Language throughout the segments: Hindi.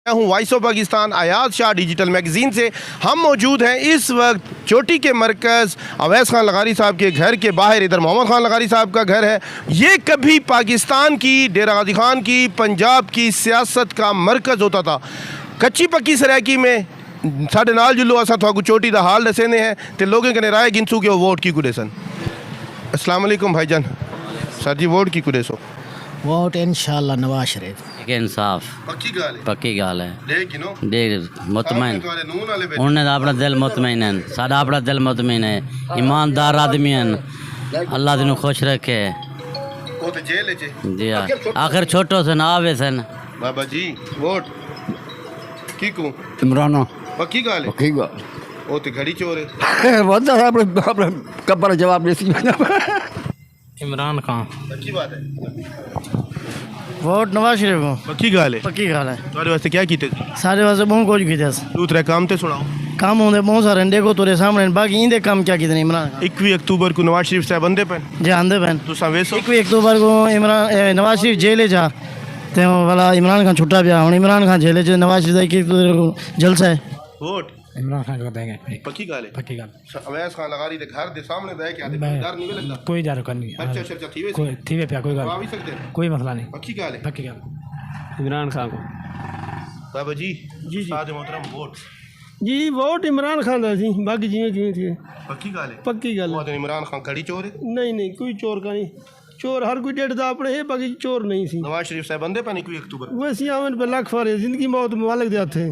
मैं हूँ voice of Pakistan Ayaz Shah digital magazine से। हम मौजूद हैं इस वक्त चोटी के मरकज़ अवैस खान लगारी साहब के घर के बाहर। इधर मोहम्मद खान लगारी साहब का घर है। ये कभी पाकिस्तान की, डेरा गाजी खान की, पंजाब की सियासत का मरकज़ होता था। कच्ची पक्की सरायकी में साढ़े नाल जुल्लो असा थाकू चोटी दा हाल दसेने हैं तो लोगों के राय गिनसू के वोट की कुड़े सन। अस्सलाम वालेकुम भाईजान। सर जी वोट की कुड़े सो? वोट इंशाल्लाह नवाज शरीफ। इंसाफ पक्की गाल है। देख मुतमैन उन्हें अपना दिल मुतमैन है, साडा अपना दिल मुतमैन है। ईमानदार आदमी हैं, अल्लाह दिन खुश रखे। जी हाँ, आखिर छोटो से ना आवे सन। बाबा जी वोट की को? इमरान पक्की गाल है। पक्की गाल वो तो घड़ी चोर है। कब्बर जवाब दे। इमरान खान। पक्की बात है। वोट नवाज शरीफ को। पक्की गाल है। पक्की गल है। तुम्हारे वास्ते क्या कीते? सारे वास्ते बहुत कुछ कीता। दूसरे काम ते सुनाओ। काम होंदे बहुत सारे, देखो तेरे सामने। बाकी इंदे काम क्या कीते इमरान खान? 21 अक्तूबर को नवाज शरीफ साहब बंदे पे जे आंदे पैन तुसा वेसो 21 अक्तूबर को इमरान नवाज शरीफ जेल जा ते वाला इमरान खान छुट्टा पिया। हुन इमरान खान जेल च, नवाज शरीफ की जलसा है। वोट इमरान खान को देंगे। पक्की गाल है। पक्की गाल। अवैस खान लगारी दे घर दे सामने दे के आते डर नहीं लगदा? कोई डर नहीं। अच्छा अच्छा थी वे कोई थी वे पिया कोई आ गाल, भी सकते हैं। कोई मसला नहीं। पक्की गाल है। पक्की गाल। इमरान खान को। बाबा जी जी सादे मोहतरम वोट जी वोट इमरान खान दा सी। बाकी जिवें जिवें थी पक्की गाल है। पक्की गल वो तो इमरान खान घड़ी चोर है। नहीं नहीं कोई चोर का नहीं। चोर हर कोई डेढ़ अपने है, बाकी चोर नहीं सी। नवाज शरीफ साहब बंदे पे 21 अक्तूबर वैसे आवन पे लाख फारे जिंदगी मौत मालिक दे हाथ है।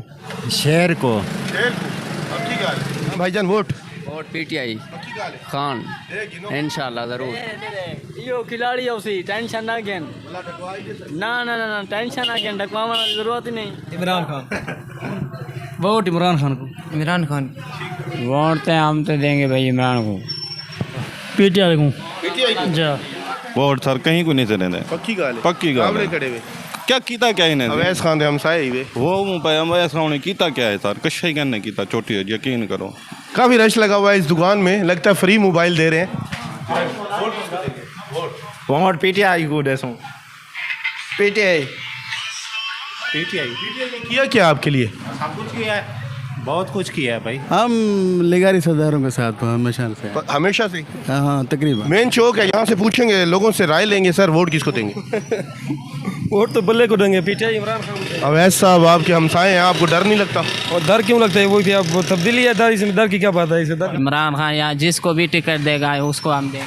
शेर को शेर को पक्की गाल है। भाईजान वोट वोट पीटीआई पक्की गाल है। खान इंशाल्लाह जरूर। यो खिलाड़ी उसी टेंशन ना गेन ना ना ना टेंशन ना गेन, डकवाने की जरूरत ही नहीं। इमरान खान। वोट इमरान खान को। इमरान खान। वोट तो हम तो देंगे भाई इमरान को। पीटीआई को। पीटीआई को जा वोट सर कहीं को नहीं चले। पक्की गाल है। पक्की गाल काबले है। खड़े हुए क्या कीता क्या इन्हें? अवैस खान दे हमसाए ही वे वो मुँह पे अवैस खान ने कीता क्या है सर? कश ही करने कीता चोटी है, यकीन करो। काफ़ी रश लगा हुआ है इस दुकान में। लगता है फ्री मोबाइल दे रहे हैं। वोट पीटीआई को दे सो। पीटीआई किया क्या आपके लिए? सब कुछ किया है, बहुत कुछ किया है भाई। हम लिगारी सरदारों के साथ हमेशा से। हमेशा से? हाँ तकरीबन। मेन चौक है, यहाँ से पूछेंगे, लोगों से राय लेंगे। सर वोट किसको देंगे? वोट तो बल्ले को देंगे। पीटीआई इमरान खान। अवैस साहब आपके हमसाए हैं, आपको डर नहीं लगता? और डर क्यों लगता है? वो क्या तब्दीली है डर? इसमें डर की क्या बात है? इसे डर इमरान खान या जिसको भी टिकट देगा उसको हम देंगे।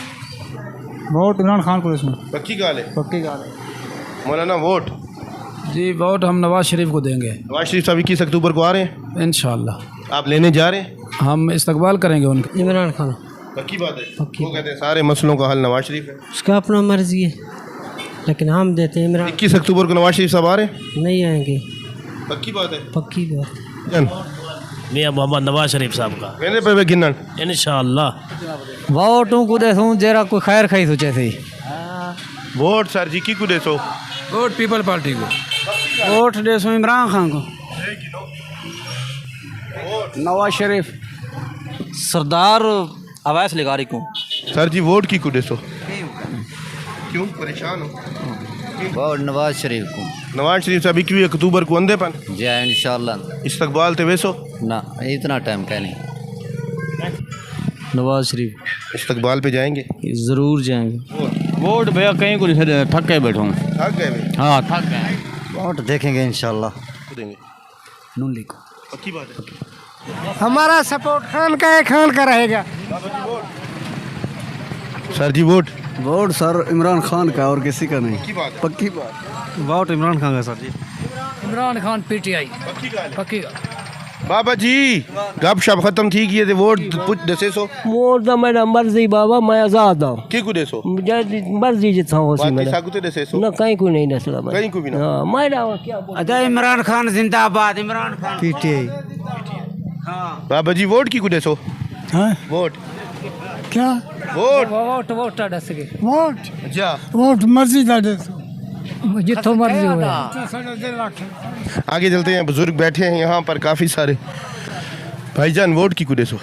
वोट इमरान खान को इसमें। पक्की गाल है। पक्की गाल है। मौलाना वोट? जी वोट हम नवाज शरीफ को देंगे नवाज शरीफ साहब 21 अक्टूबर को आ रहे हैं, इंशाल्लाह। आप लेने जा रहे हैं? हम इस्तकबाल करेंगे उनका। इमरान खान। पक्की बात है। वो कहते हैं सारे मसलों का हल नवाज शरीफ है। उसका अपना मर्जी है, लेकिन हम देते हैं इमरान। 21 अक्टूबर को नवाज शरीफ साहब आ रहे हैं? नहीं आएंगे। पक्की बात है। पक्की बात। जन मियाँ मोहम्मद नवाज शरीफ साहब का कहने पे गिनन इंशाअल्लाह। वोटों को दे दूं जरा कोई खैर खाई सोचे थी। वोट सर जी की को दे सो? वोट पीपल पार्टी को। वोट दे सो इमरान खान को। नवाज शरीफ। सरदार अवैस लगारी को। सर जी वोट की को दे सो? क्यों परेशान हो? वोट नवाज शरीफ को। नवाज शरीफ साहब 21 अक्टूबर को अंधे पन जय इंशाल्लाह। इस्तकबाल ते वेसो ना इतना टाइम क्या नहीं। नवाज शरीफ इस्तकबाल पे जाएंगे? ज़रूर जाएंगे। वोट भैया कहीं को नहीं, थक के बैठो। थक गए वे? हाँ थक गए। वोट देखेंगे इंशाल्लाह। को देंगे? नून लीग को। पक्की बात है। हमारा सपोर्ट खान का है, खान का रहेगा। Sir ji vote? Vote sir Imran Khan का और किसी का नहीं। पक्की बात है। पक्की बात। वोट इमरान खान का सर जी। इमरान खान पीटीआई। पक्की गाल है। पक्की। बाबा जी गप शप खत्म थी किए थे, वोट पुछ दसे सो? वोट तो मेरा मर्जी बाबा, मैं आजाद हूँ। की को देसो? मर्जी जितना हो सी बाकी मेरा। साकुते दसे सो? ना कहीं को नहीं नसला मैं। कहीं को भी ना? हाँ मेरा क्या बोल। अजय इमरान खान जिंदाबाद। इमरान खान। पीटीआई। बाबा जी वोट की को देसो? हाँ वोट क्या? वोट वोट वोट डस के वोट अच्छा वोट मर्जी का दे सो। जितो मर्जी हो। आगे चलते हैं। बुजुर्ग बैठे हैं यहाँ पर काफ़ी सारे। भाईजान वोट की को देसो?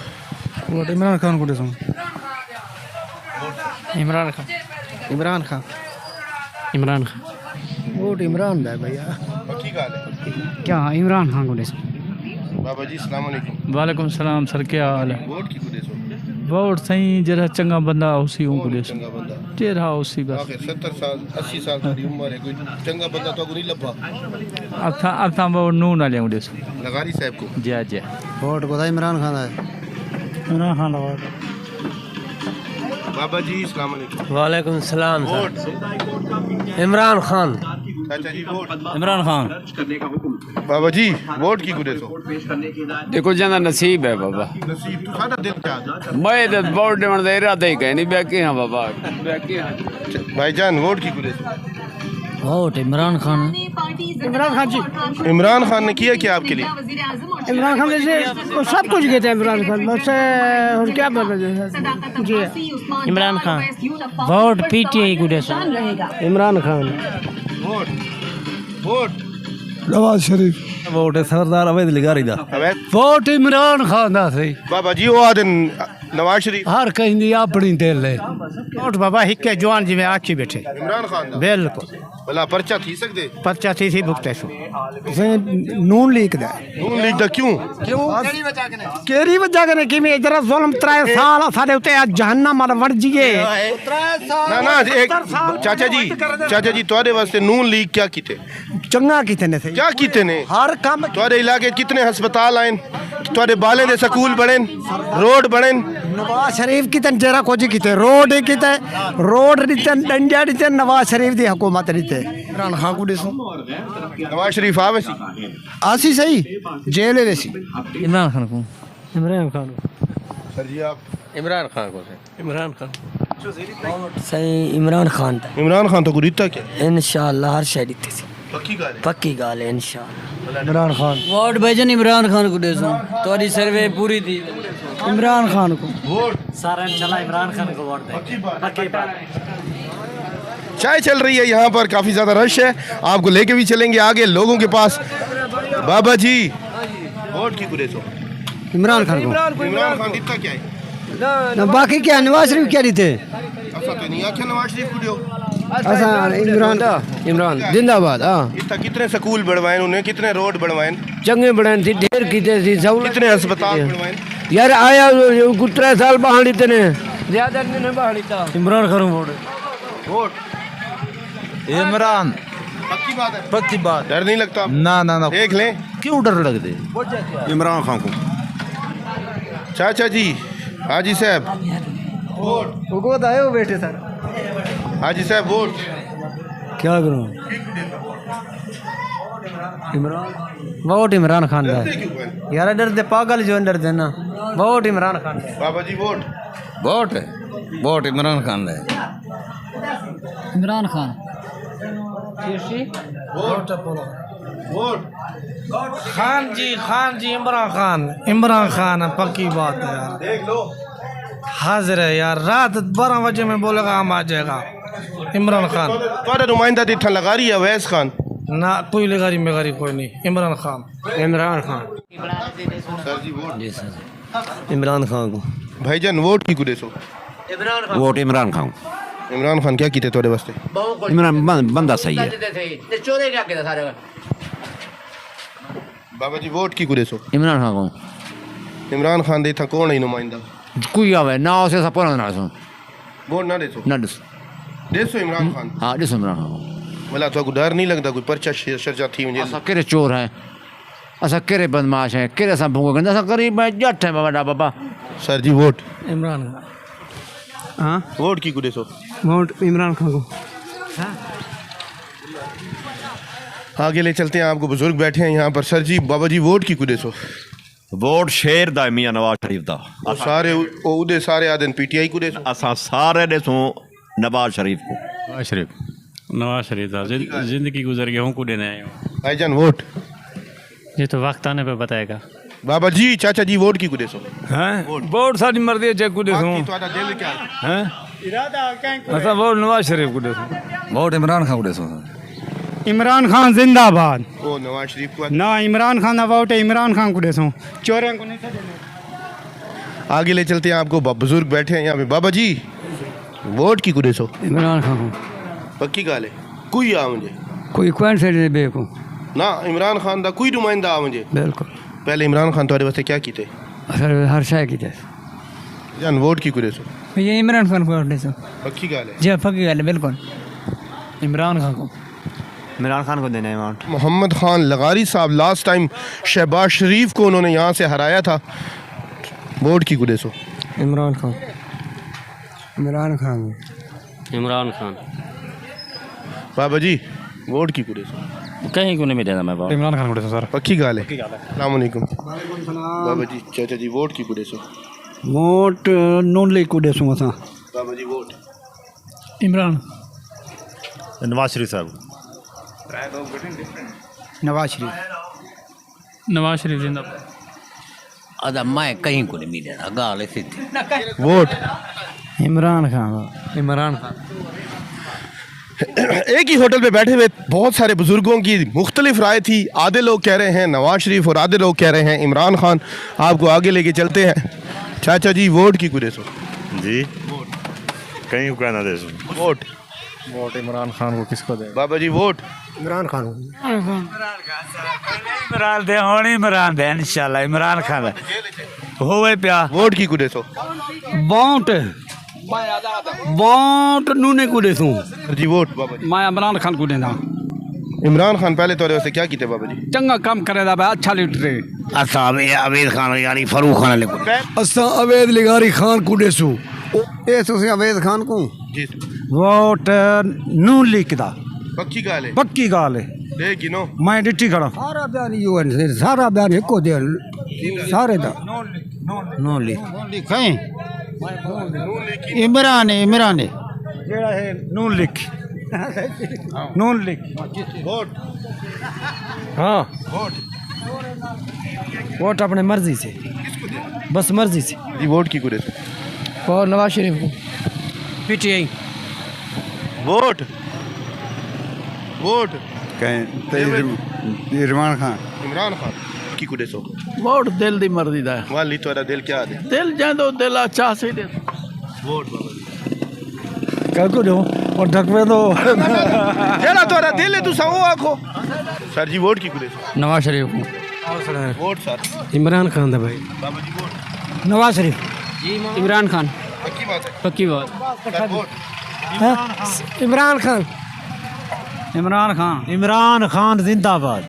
वोट इमरान खान को दे सो। इमरान खान। इमरान खान। इमरान खान। वोट इमरान है भैया। पक्की गाल है। क्या इमरान खान को दे बाबा जी अस्सलाम वालेकुम। वालेकुम सलाम सर क्या हाल है वोट की कुदे सो वोट सही जरा चंगा बंदा उसी को दे चंगा बंदा जेरा उसी बस आखिर 70 साल 80 साल की उम्र है, कोई चंगा बंदा तो नहीं लभा। अथा वोट नून वाले को दे लगारी साहब को। जय जय वोट को इमरान खान है। इमरान खान बाबा जी अस्सलाम वालेकुम। वालेकुम सलाम वोट इमरान खान चाचा जी वोट। इमरान खान बाबा जी वोट की कुदे सो। देखो जना नसीब है बाबा नसीब तू सादा दिल क्या मैं तो वोट देने का इरादा ही कहनी बैकी हाँ बाबा बैकी हाँ भाईजान वोट की कुदे सो। वोट इमरान खान। इमरान खान जी। इमरान खान ने किया क्या आपके लिए? इमरान खान जैसे सब कुछ कहते हैं इमरान खान, बस और क्या बोल जी इमरान खान। वोट पीटीआई को दे Imran Khan. Vote vote Nawaz Sharif. Vote है सरदार अवैध लिगारी दा अवैध। वोट इमरान खान दा सही। बाबा जी वो आदन नवाज शरीफ। हर कहीं दी अपनी दिल है। वोट बाबा हिक्के जवान जिवें आखी बैठे इमरान खान दा बिल्कुल भला पर्चा थी सकदे? पर्चा थी सी भुगते सो नून लीक दा नून लीग दा क्यों? केरी वजह कने किवें इधर जुल्म 3 साल साडे उते जहन्नम मल वड़ जिए। ना ना एक चाचा जी ਤੁਹਾਡੇ ਵਾਸਤੇ ਨੂਨ ਲੀਗ क्या कीते? चंगा किते ने क्या कीते ने? हर काम ਤੁਹਾਡੇ ਇਲਾਕੇ कितने हस्पताल आए? ਤੁਹਾਡੇ बाले दे स्कूल बने, रोड बने। नवाज शरीफ की तन जरा कुछ किते रोड किते रोड दिते डंडा दिते नवाज शरीफ दी हुकूमत दिते। इमरान खान को देसो नवाज शरीफ आवे सी आसी सही जेल वेसी। इमरान खान को। इमरान खान सर जी आप इमरान खान को इमरान खान सही इमरान खान इमरान खान तो गुरीता क्या इंशाअल्लाह हर शय दिते सी पक्की गाल है इंशाअल्लाह। इमरान खान। वोट भाईजान इमरान खान को दे तोरी सर्वे पूरी थी। इमरान खान को वोट सारा चला इमरान खान को वोट दे। पक्की बात। चाय चल रही है यहाँ पर, काफ़ी ज़्यादा रश है, आपको लेके भी चलेंगे आगे लोगों के पास। बाबा जी वोट की कुदे सो। इमरान खान को। इमरान खान दिता क्या है? ना बाकी क्या नवाज शरीफ क्या दिते ऐसा तो नहीं आख्या नवाज शरीफ को दियो। ऐसा इमरान जिंदाबाद। हां इतना कितने स्कूल बढ़वाए उन्हें, कितने रोड बढ़वाए, चंगे बनान थी ढेर कीते सी सब कितने अस्पताल बढ़वाए? यार आया गुत्रा साल बहाली तने ज्यादा नहीं बहाली था। इमरान खान वोट वोट इमरान पक्की बात है। पक्की बात डर नहीं लगता? ना ना ना देख लें। क्यों डर लगते इमरान खान को। चाचा जी हाजी साहब वोट। वो बताए वो बैठे सर हाजी साहब वोट क्या करूं इमरान वोट इमरान खान दा यार डर दे पागल जो डर दे ना वोट इमरान खान दा। बाबा जी वोट वोट है वोट इमरान खान है इमरान खान। वोट वोट खान जी इमरान खान पक्की बात है यार। देख लो हाजिर है यार, रात 12 बजे में बोलेगा हम आ जाएगा इमरान खान। तुम्हारा नुमाइंदा दिठा लगा रही है अवैस खान ना कोई लगारी मेगारी कोई नहीं, इमरान खान। इमरान खान। Sir ji vote. जी सर। इमरान खान को। भाईजान वोट की कुदे सो। वोट इमरान खान इमरान खान क्या कीते तोड़े वास्ते? इमरान बंदा सही है। बाबा जी वोट की कुदे सो। इमरान खान को। इमरान खान दे था कौन है नुमाइंदा? कोई आवे ना उसे सब पुराना ना सो वोट ना दे सो। ना दस। देसो इमरान खान। हां दस इमरान खान। भला तो डर नहीं लगता कोई पर्चा शर्चा थी मुझे? असा केरे चोर है, असा केरे बदमाश है, केरे सा भूखा गंदा सा गरीब है जट है बाबा बाबा। Sir ji vote. इमरान खान। हाँ वोट की कुदे सो। वोट इमरान खान को। आगे ले चलते हैं, आपको बुजुर्ग बैठे हैं यहाँ पर। सर जी बाबा जी वोट की कुदे सो। वोट शेर दा मियां नवाज शरीफ दा। और सारे उदे सारे आदन पीटीआई कुदे सो। असां सारे ॾिसूं नवाज शरीफ को। नवाज शरीफ था जिंदगी गुजर गया हूँ को देने आए हूँ। भाईजान वोट। ये तो वक्त आने पे बताएगा। बाबा जी चाचा जी वोट की कुदे सो। हैं वोट सारी मर्जी है को देसो तुम्हारा दिल क्या है? हैं असा वोट नवाज शरीफ को देसो। वोट इमरान खान को देसो। इमरान खान जिंदाबाद। ओ नवाज शरीफ को ना इमरान खान वोट है इमरान खान को देसो चोरों को नहीं देने। आगे ले चलते हैं, आपको बुजुर्ग बैठे हैं यहाँ पे। बाबा जी वोट की कुदे सो। इमरान खान को। पक्की गाल है कोई आ मुझे कोई कौन से दे बेको ना इमरान खान का कोई नुमाइंदा आ मुझे बिल्कुल पहले इमरान खान तुम्हारे वास्ते क्या कीते हर शय की जान वोट की कुरे सो ये इमरान खान को वोट सो पक्की गाल है जी पक्की गल है बिल्कुल इमरान खान को इमरान खान को देना है वोट मोहम्मद खान लगारी साहब लास्ट टाइम शहबाज शरीफ को उन्होंने यहाँ से हराया था वोट की कुरे सो इमरान खान इमरान खान इमरान खान बाबा जी वोट की कुरे सो कहीं को नहीं मिलेगा मैं बाप इमरान खान को सर पक्की गाल है अस्सलाम वालेकुम बाबा जी चाचा जी वोट की कुरे सो वोट नून लीग को देसूँ असां बाबा जी वोट इमरान नवाज शरीफ साहब नवाज शरीफ नवाज शरीफ जिंदाबाद अदा मैं कहीं को नहीं मिलेगा गाल ऐसी वोट इमरान खान इमरान खान एक ही होटल पे बैठे हुए बहुत सारे बुजुर्गों की मुख्तलिफ राय थी आधे लोग कह रहे हैं नवाज शरीफ और आधे लोग कह रहे हैं इमरान खान आपको आगे लेके चलते हैं चाचा जी वोट की कुरे सो जी कहीं को कहना दे वोट वोट इमरान खान को किसको दे बाबा जी वोट इमरान खान इमरान दे होनी इमरान दे इंशाल्लाह इमरान खान होवे पिया वोट की कुरे सो वोट वोट नूने को देसूँ जी वोट बाबा जी मैं इमरान खान को देना इमरान खान पहले तौर से क्या कीते बाबा जी चंगा काम करे दा अच्छा लीडर असा अवेद खान यानी फरूक खान ले असां अवैध लिगारी खान को देसूँ ये तुसी अवैध खान को जी वोट नून लीग दा पक्की गाल है पक्की गाल है लेकिन नो मैं डिठी खड़ा सारा बयान यो है सारा बयान एको दे सारे दा नून लीग कहीं इमरान है इमरान है जेड़ा है नून लीग नून लीग वोट हाँ वोट वोट अपने मर्जी से बस मर्जी से जी वोट की कुरे सो और नवाज शरीफ को PTI vote vote Imran Khan Imran Khan की कुरे सो वोट दिल दी मर्जी दा वाली तोरा दिल क्या दे दिल जादो दिल अच्छा से दे वोट बाबा जी कल को दो और ढकवे दो जेड़ा तोरा दिल है तू वो आखो सर जी वोट की कुरे सो नवाज शरीफ को वोट सर इमरान खान दा भाई बाबा जी वोट नवाज शरीफ इमरान खान पक्की बात है पक्की बात सर वोट इमरान खान इमरान खान इमरान खान जिंदाबाद